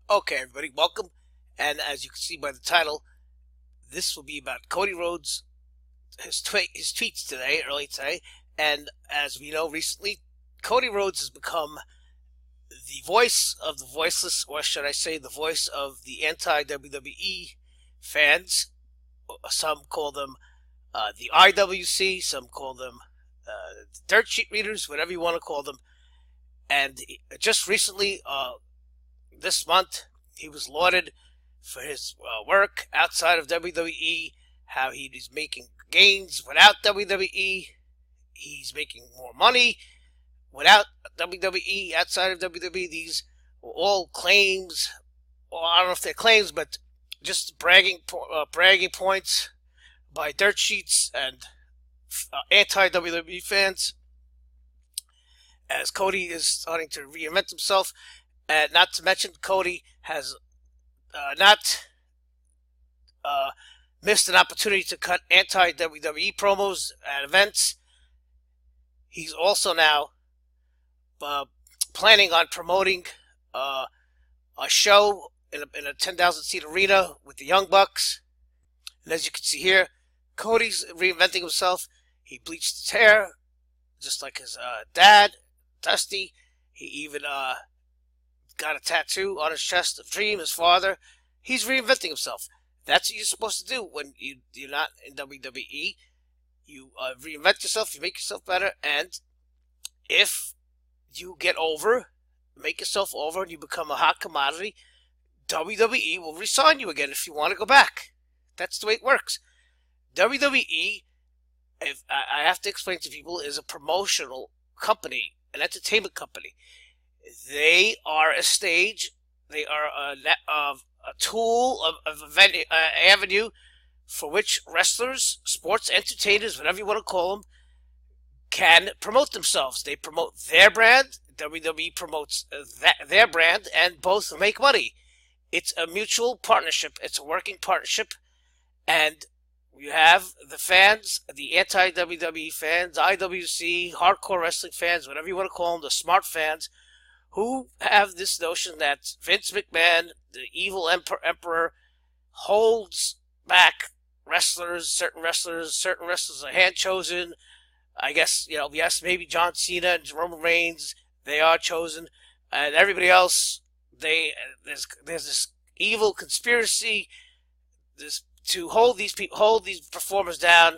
Okay, everybody, welcome. And as you can see by the title, this will be about Cody Rhodes, his tweets today, early today. And as we know recently, Cody Rhodes has become the voice of the voiceless, or should I say, the voice of the anti-WWE fans. Some call them the IWC, some call them dirt sheet readers, whatever you want to call them. And just recently, this month, he was lauded for his work outside of WWE, how he is making gains without WWE. He's making more money without WWE, outside of WWE. These were all claims, well, I don't know if they're claims, but just bragging points by dirt sheets and anti-WWE fans, as Cody is starting to reinvent himself. And not to mention, Cody has not missed an opportunity to cut anti-WWE promos at events. He's also now planning on promoting a show in a 10,000 seat arena with the Young Bucks. And as you can see here, Cody's reinventing himself. He bleached his hair, just like his dad, Dusty. He even got a tattoo on his chest of Dream, his father. He's reinventing himself. That's what you're supposed to do when you're not in WWE. You reinvent yourself, you make yourself better, and if you get over, make yourself over, and you become a hot commodity, WWE will re-sign you again if you want to go back. That's the way it works. WWE, if I have to explain to people, is a promotional company, an entertainment company. They are a stage. They are a tool of an avenue for which wrestlers, sports entertainers, whatever you want to call them, can promote themselves. They promote their brand. WWE promotes their brand, and both make money. It's a mutual partnership. It's a working partnership, and you have the fans, the anti-WWE fans, IWC, hardcore wrestling fans, whatever you want to call them, the smart fans, who have this notion that Vince McMahon, the evil emperor, holds back certain wrestlers are hand-chosen. I guess, yes, maybe John Cena and Roman Reigns, they are chosen. And everybody else, there's this evil conspiracy to hold these performers down.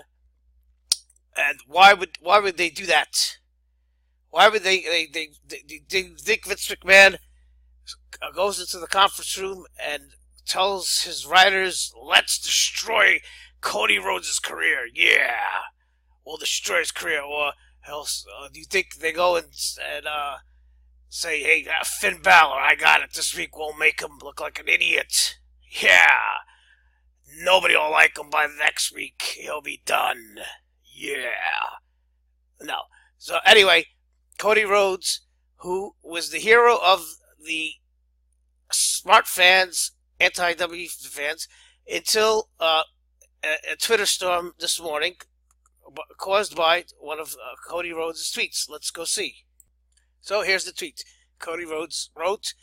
And why would they do that? Why would they think Vince McMahon goes into the conference room and tells his writers, let's destroy Cody Rhodes' career? Yeah, we'll destroy his career. Or else, do you think they go and say, hey, Finn Balor, I got it this week, we'll make him look like an idiot. Yeah, nobody will like him by next week. He'll be done. Yeah. No. So anyway, Cody Rhodes, who was the hero of the smart fans, anti-WWE fans, until a Twitter storm this morning caused by one of Cody Rhodes' tweets. Let's go see. So here's the tweet. Cody Rhodes wrote,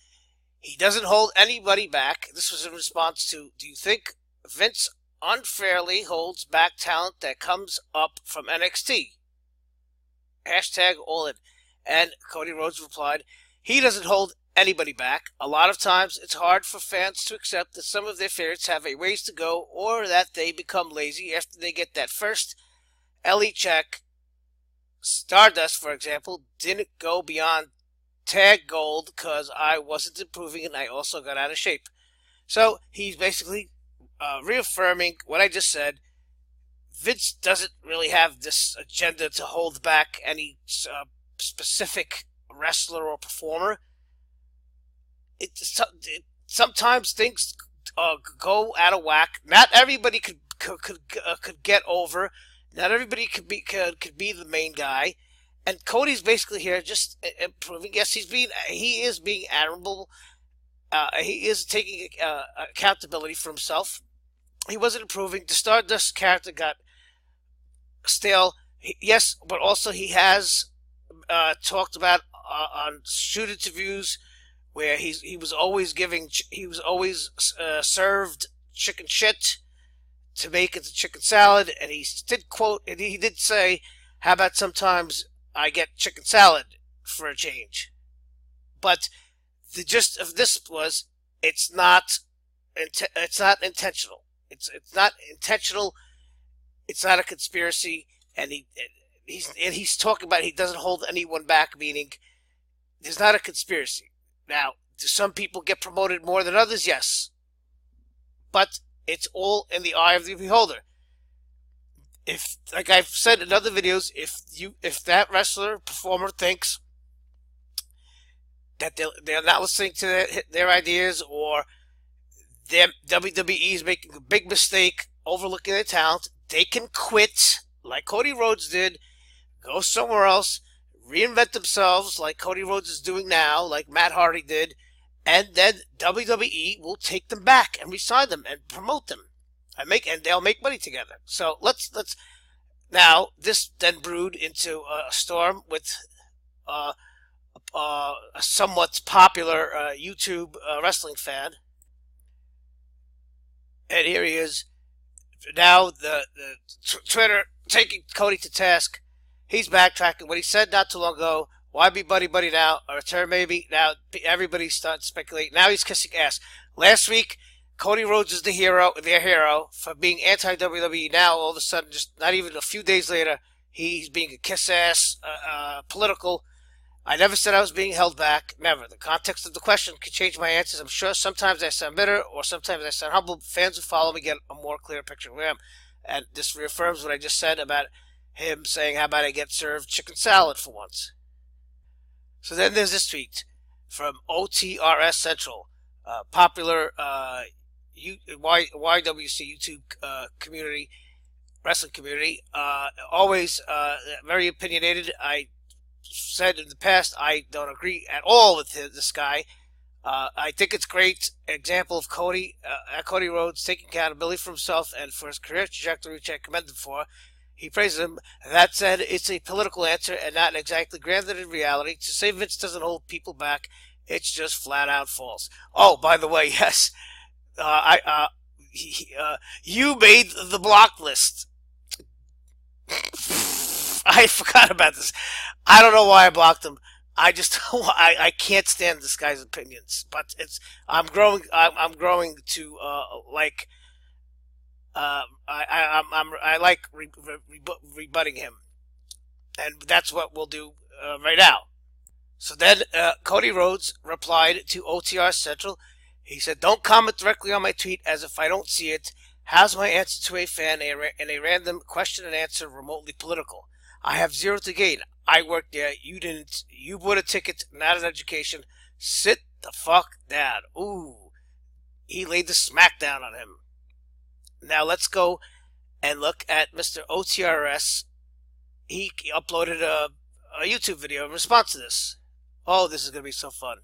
he doesn't hold anybody back. This was in response to, do you think Vince unfairly holds back talent that comes up from NXT? Hashtag all in. And Cody Rhodes replied, he doesn't hold anybody back. A lot of times it's hard for fans to accept that some of their favorites have a ways to go, or that they become lazy after they get that first LE check. Stardust, for example, didn't go beyond tag gold because I wasn't improving and I also got out of shape. So he's basically reaffirming what I just said. Vince doesn't really have this agenda to hold back any specific wrestler or performer. Sometimes things go out of whack. Not everybody could get over. Not everybody could be the main guy. And Cody's basically here just improving. Yes, he is being admirable. He is taking accountability for himself. He wasn't improving. The Stardust character got stale. Yes, but also he has talked about on shoot interviews where he was always served chicken shit to make into chicken salad, and he did say, "How about sometimes I get chicken salad for a change?" But the gist of this was, it's not intentional. It's not intentional. It's not a conspiracy, and he's talking about he doesn't hold anyone back, meaning there's not a conspiracy. Now, do some people get promoted more than others? Yes, but it's all in the eye of the beholder. If, like I've said in other videos, if that wrestler performer thinks that they're not listening to their ideas, or WWE is making a big mistake overlooking their talent, they can quit like Cody Rhodes did, go somewhere else, reinvent themselves like Cody Rhodes is doing now, like Matt Hardy did, and then WWE will take them back and resign them and promote them and they'll make money together. So let's now, this then brewed into a storm with a somewhat popular YouTube wrestling fan. And here he is. Now the Twitter taking Cody to task. He's backtracking what he said not too long ago. Why be buddy now? A return maybe. Now everybody's starting to speculate. Now he's kissing ass. Last week, Cody Rhodes is their hero for being anti-WWE. Now all of a sudden, just not even a few days later, he's being a kiss ass, political. I never said I was being held back. Never. The context of the question could change my answers. I'm sure sometimes I sound bitter, or sometimes I sound humble. Fans who follow me get a more clear picture of who I am. And this reaffirms what I just said about him saying, "How about I get served chicken salad for once?" So then there's this tweet from OTRS Central, popular YWC YouTube community, wrestling community. Always very opinionated. I said in the past I don't agree at all with this guy. I think it's a great example of Cody Rhodes taking accountability for himself and for his career trajectory, which I commend him for. He praises him. That said, it's a political answer and not exactly grounded in reality. To say Vince doesn't hold people back, it's just flat out false. Oh, by the way, yes, you made the block list. I forgot about this. I don't know why I blocked him. I can't stand this guy's opinions. But I'm growing to like. I like rebutting him, and that's what we'll do right now. So then Cody Rhodes replied to OTR Central. He said, "Don't comment directly on my tweet as if I don't see it. How's my answer to a fan in a random question and answer remotely political? I have zero to gain. I worked there. You didn't. You bought a ticket, not an education. Sit the fuck down." Ooh, he laid the smackdown on him. Now let's go and look at Mr. OTRS. He uploaded a YouTube video in response to this. Oh, this is going to be so fun.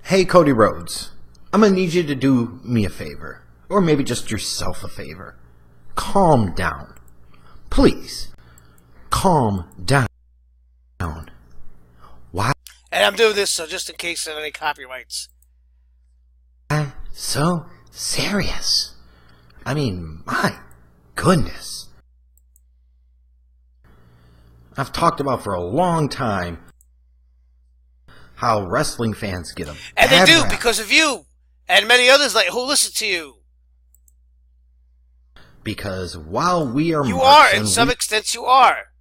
Hey, Cody Rhodes. I'm going to need you to do me a favor. Or maybe just yourself a favor. Calm down. Please. Calm down. Why? And I'm doing this so just in case of any copyrights. So serious. I mean, my goodness. I've talked about for a long time how wrestling fans get them. And they do, because of you and many others like who listen to you. Because while we are you are, in some extent you are.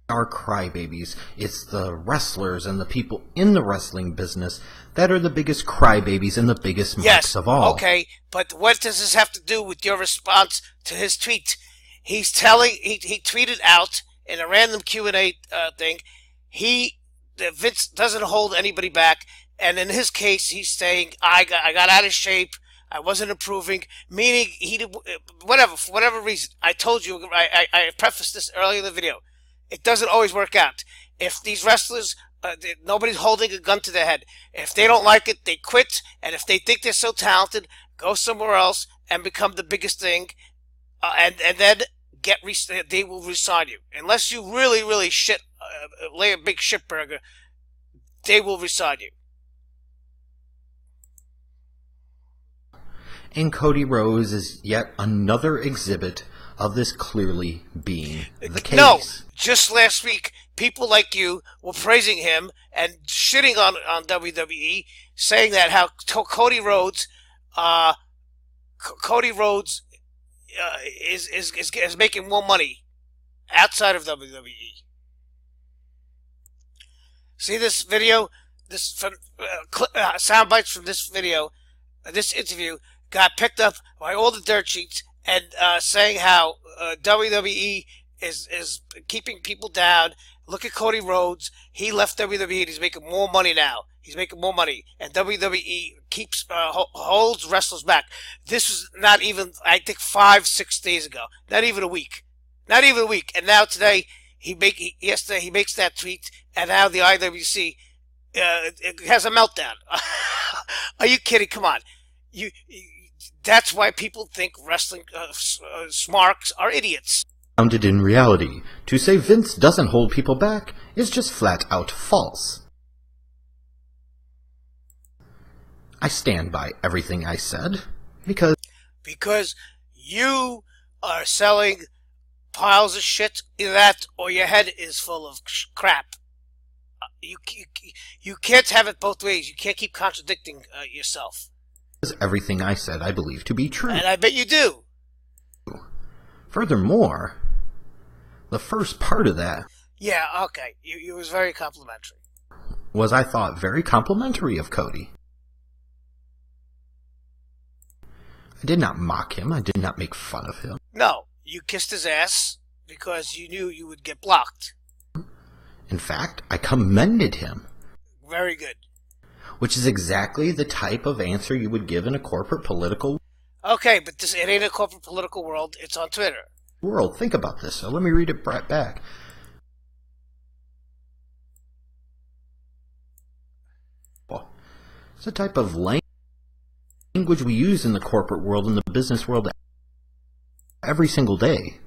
Are crybabies. It's the wrestlers and the people in the wrestling business that are the biggest crybabies and the biggest marks of all. Okay, but what does this have to do with your response to his tweet? He tweeted out in a random Q&A thing, Vince doesn't hold anybody back, and in his case, he's saying, I got out of shape, I wasn't improving, meaning he did, whatever, for whatever reason. I told you, I prefaced this earlier in the video. It doesn't always work out. If these wrestlers, nobody's holding a gun to their head. If they don't like it, they quit. And if they think they're so talented, go somewhere else and become the biggest thing. And then they will resign you. Unless you really, really lay a big shitburger, they will resign you. And Cody Rhodes is yet another exhibit of this clearly being the case. No, just last week, people like you were praising him and shitting on WWE, saying that how Cody Rhodes is making more money outside of WWE. See this video? This sound bites from this video, this interview got picked up by all the dirt sheets and saying how WWE is keeping people down. Look at Cody Rhodes. He left WWE and he's making more money now. He's making more money, and WWE keeps holds wrestlers back. This was not even, I think, 5-6 days ago. Not even a week. Not even a week. And now today yesterday he makes that tweet, and now the IWC has a meltdown. Are you kidding? Come on. That's why people think wrestling smarks are idiots. Grounded in reality, to say Vince doesn't hold people back is just flat out false. I stand by everything I said because you are selling piles of shit, either that or your head is full of crap. You can't have it both ways. You can't keep contradicting yourself. Everything I said I believe to be true. And I bet you do. Furthermore, the first part of that... Yeah, okay. You was very complimentary. Was, I thought, very complimentary of Cody. I did not mock him. I did not make fun of him. No, you kissed his ass because you knew you would get blocked. In fact, I commended him. Very good. Which is exactly the type of answer you would give in a corporate political... Okay, but it ain't a corporate political world. It's on Twitter. World. Think about this. So let me read it right back. It's a type of language we use in the corporate world and the business world every single day.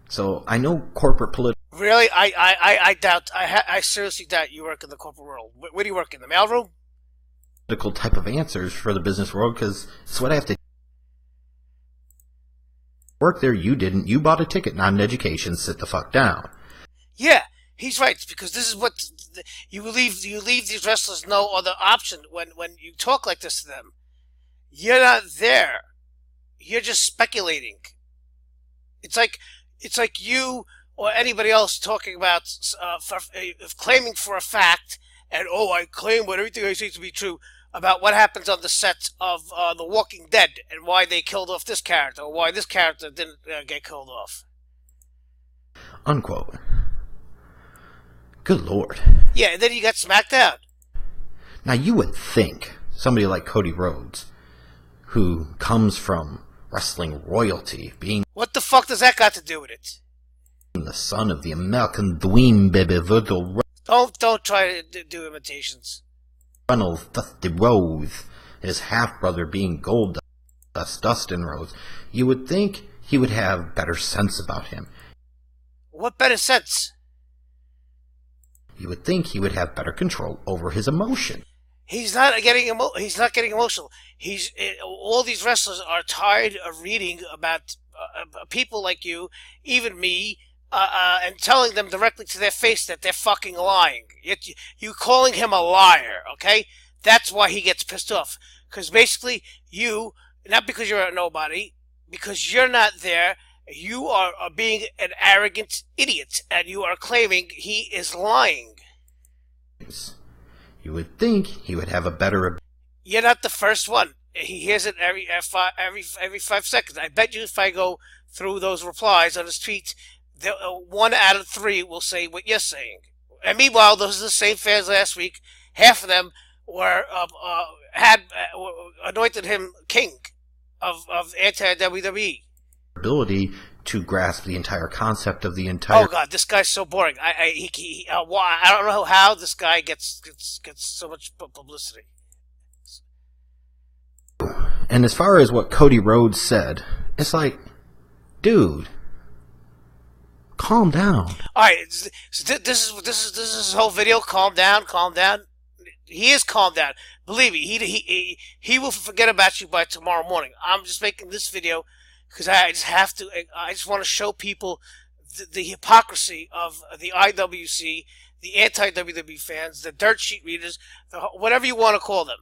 So I know corporate political... Really? I doubt. I seriously doubt you work in the corporate world. Where do you work? In the mailroom? Type of answers for the business world, because it's what I have to work there. You didn't. You bought a ticket, not an education. Sit the fuck down. Yeah, he's right, because this is what you leave these wrestlers no other option when you talk like this to them. You're not there. You're just speculating. It's like you or anybody else talking about claiming for a fact, and I claim what everything I say to be true about what happens on the set of The Walking Dead and why they killed off this character or why this character didn't get killed off. Unquote. Good Lord. Yeah, and then you got smacked out. Now you would think somebody like Cody Rhodes, who comes from wrestling royalty, being... What the fuck does that got to do with it? The son of the American Dream, baby, Virgil... Don't try to do imitations. Reynolds, Dusty Rhodes, his half-brother being Gold Dustin Rhodes. You would think he would have better sense about him. What better sense? You would think he would have better control over his emotion. He's not getting emotional. All these wrestlers are tired of reading about people like you, even me, and telling them directly to their face that they're fucking lying. You calling him a liar, okay? That's why he gets pissed off. Because basically, you, not because you're a nobody, because you're not there, you are being an arrogant idiot, and you are claiming he is lying. You would think he would have a better... You're not the first one. He hears it every 5 seconds. I bet you if I go through those replies on his tweet, 1 out of 3 will say what you're saying. And meanwhile, those are the same fans last week. Half of them were anointed him king of anti-WWE. Ability to grasp the entire concept of the entire... Oh God, this guy's so boring. I don't know how this guy gets so much publicity. And as far as what Cody Rhodes said, it's like, dude, Calm down. All right, so this is his whole video. Calm down, calm down. He is calmed down. Believe me, he will forget about you by tomorrow morning. I'm just making this video because I just have to. I just want to show people the hypocrisy of the IWC, the anti-WWE fans, the dirt sheet readers, whatever you want to call them.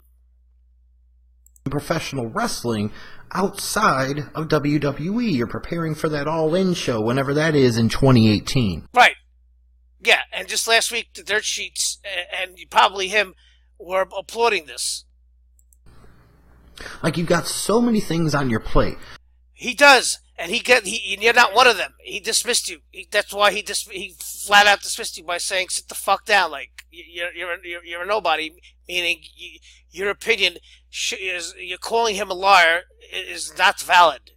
Professional wrestling outside of WWE. You're preparing for that All-In show, whenever that is, in 2018. Right. Yeah, and just last week, the dirt sheets and probably him were applauding this. Like, you've got so many things on your plate. He does, and you're not one of them. He dismissed you. That's why he flat out dismissed you by saying, "Sit the fuck down." Like you're a nobody. Meaning your opinion you're calling him a liar is not valid.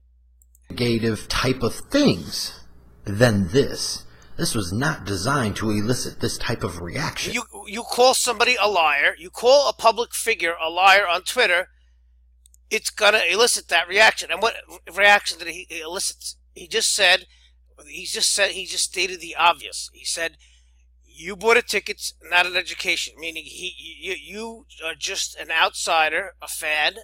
Negative type of things than this. This was not designed to elicit this type of reaction. You call somebody a liar. You call a public figure a liar on Twitter. It's gonna elicit that reaction. And what reaction did he elicit? He just stated the obvious. He said, "You bought a ticket, not an education." Meaning, you are just an outsider, a fan,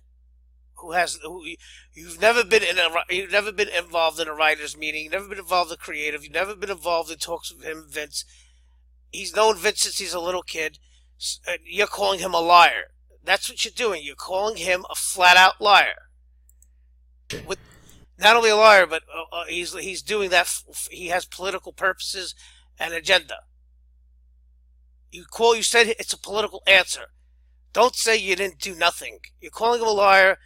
you've never been involved in a writers' meeting. You've never been involved in creative. You've never been involved in talks with him, Vince. He's known Vince since he's a little kid. You're calling him a liar. That's what you're doing. You're calling him a flat-out liar. With not only a liar, but he's doing that. He has political purposes and agenda. You said it's a political answer. Don't say you didn't do nothing. You're calling him a liar.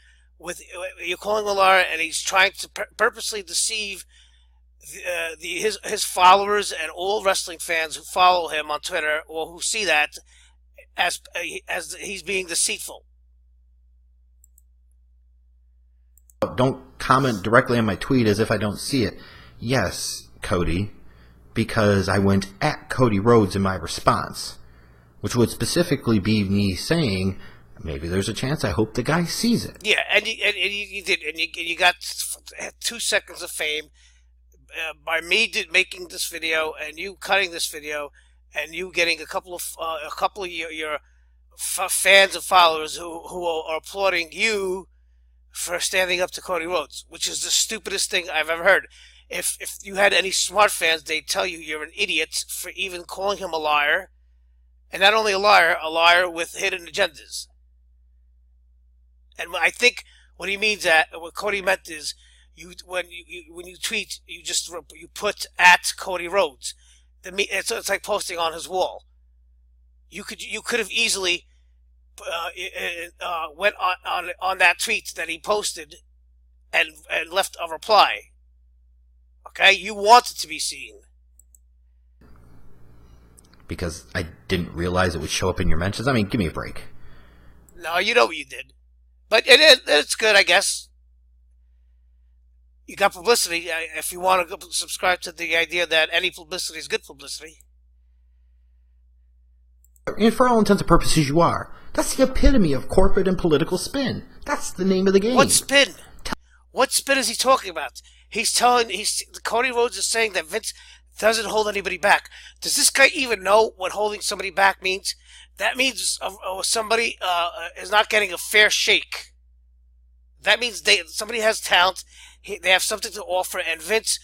You're calling him a liar, and he's trying to purposely deceive his followers and all wrestling fans who follow him on Twitter or who see that as he's being deceitful. Don't comment directly on my tweet as if I don't see it. Yes, Cody, because I went at Cody Rhodes in my response, which would specifically be me saying, maybe there's a chance. I hope the guy sees it. Yeah, and you did, and you got 2 seconds of fame by me making this video and you cutting this video and you getting a couple of your fans and followers who are applauding you for standing up to Cody Rhodes, which is the stupidest thing I've ever heard. If you had any smart fans, they'd tell you you're an idiot for even calling him a liar, and not only a liar with hidden agendas. And I think what he means what Cody meant is when you tweet, you put at Cody Rhodes. It's like posting on his wall. You could have easily went on that tweet that he posted and left a reply. Okay, you want it to be seen. Because I didn't realize it would show up in your mentions. I mean, give me a break. No, you know what you did. But it's good, I guess. You got publicity. If you want to subscribe to the idea that any publicity is good publicity. And for all intents and purposes, you are. That's the epitome of corporate and political spin. That's the name of the game. What spin? What spin is he talking about? Cody Rhodes is saying that Vince doesn't hold anybody back. Does this guy even know what holding somebody back means? That means somebody is not getting a fair shake. That means somebody has talent. They have something to offer, and Vince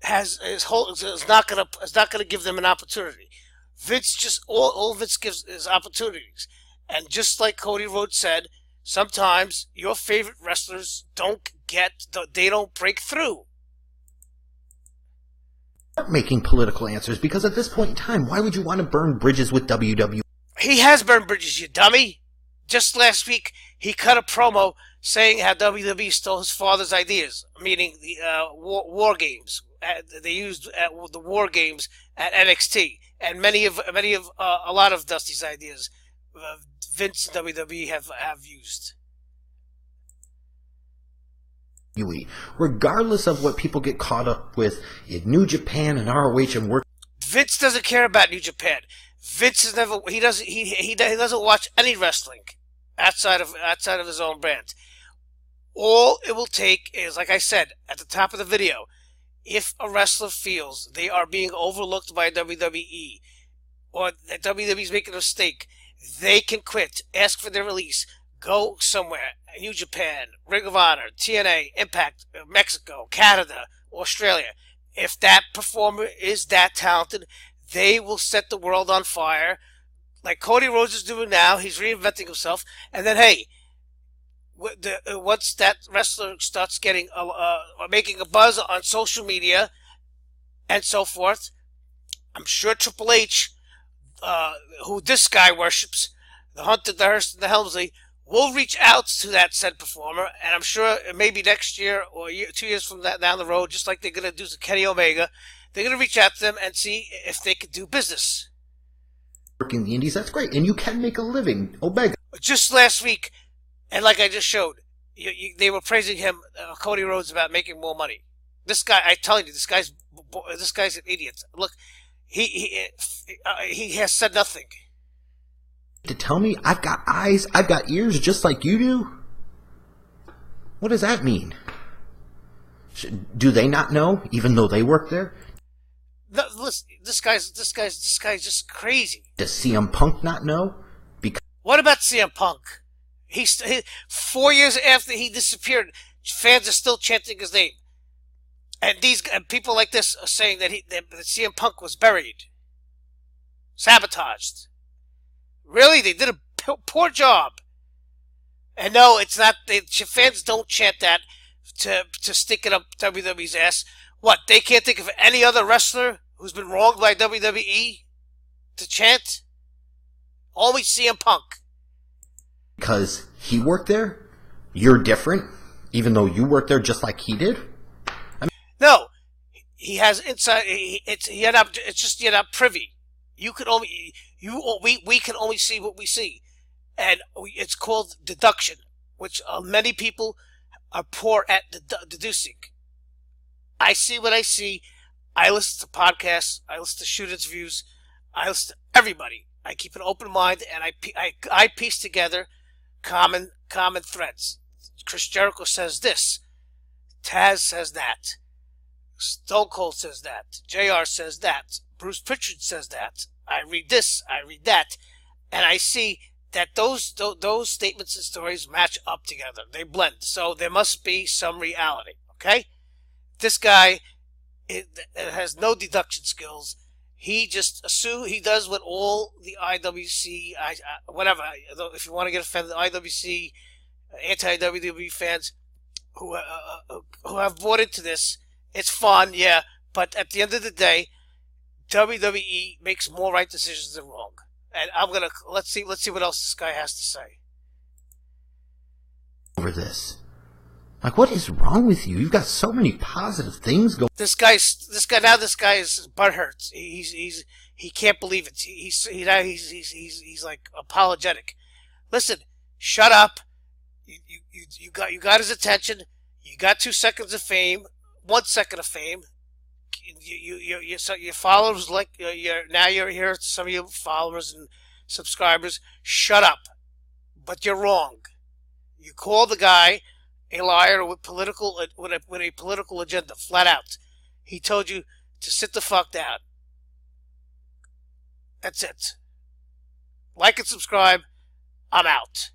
is not gonna give them an opportunity. Vince just all Vince gives is opportunities, and just like Cody Rhodes said, sometimes your favorite wrestlers don't break through. Making political answers, because at this point in time, why would you want to burn bridges with WWE? He has burned bridges, you dummy. Just last week, he cut a promo saying how WWE stole his father's ideas, meaning the war games. They used the war games at NXT, and a lot of Dusty's ideas, Vince and WWE have used. Regardless of what people get caught up with in New Japan and ROH and work, Vince doesn't care about New Japan. Vince he doesn't watch any wrestling outside of his own brand. All it will take is, like I said at the top of the video, if a wrestler feels they are being overlooked by WWE or that WWE is making a mistake, they can quit, ask for their release, go somewhere, New Japan, Ring of Honor, TNA, Impact, Mexico, Canada, Australia. If that performer is that talented, they will set the world on fire, like Cody Rhodes is doing now. He's reinventing himself, and then hey, once that wrestler starts getting making a buzz on social media and so forth, I'm sure Triple H, who this guy worships, the Hunter, the Hearst, and the Helmsley, will reach out to that said performer, and I'm sure maybe next year or 2 years from that down the road, just like they're going to do to Kenny Omega, they're going to reach out to them and see if they could do business. Working the indies, that's great, and you can make a living, Omega. Just last week, and like I just showed, they were praising him, Cody Rhodes, about making more money. This guy, I tell you, this guy's an idiot. Look, he has said nothing. To tell me I've got eyes, I've got ears, just like you do? What does that mean? Do they not know, even though they work there? No, listen, this guy's just crazy. Does CM Punk not know? Because what about CM Punk? He 4 years after he disappeared, fans are still chanting his name, and people like this are saying that that CM Punk was buried, sabotaged. Really, they did a poor job. And no, it's not. Fans don't chant that to stick it up WWE's ass. What, they can't think of any other wrestler who's been wronged by WWE to chant? Only CM Punk. Because he worked there, you're different, even though you worked there just like he did? No, he has inside. It's just you're not privy. You can only we can only see what we see, and it's called deduction, which many people are poor at deducing. I see what I see. I listen to podcasts. I listen to shoot interviews. I listen to everybody. I keep an open mind, and I piece together common threads. Chris Jericho says this. Taz says that. Stone Cold says that. JR says that. Bruce Pritchard says that. I read this. I read that, and I see that those statements and stories match up together. They blend. So there must be some reality. Okay. This guy has no deduction skills. He just assumes he does what all the IWC, whatever. If you want to get offended, IWC, anti-WWE fans who have bought into this, it's fun, yeah. But at the end of the day, WWE makes more right decisions than wrong. And let's see what else this guy has to say. Over this. Like, what is wrong with you? You've got so many positive things going. This guy's butthurt. He can't believe it. He's like apologetic. Listen, shut up. You got his attention. You got 2 seconds of fame, 1 second of fame. Your followers now you're here. Some of your followers and subscribers. Shut up. But you're wrong. You call the guy a liar with a political agenda, flat out. He told you to sit the fuck down. That's it. Like and subscribe. I'm out.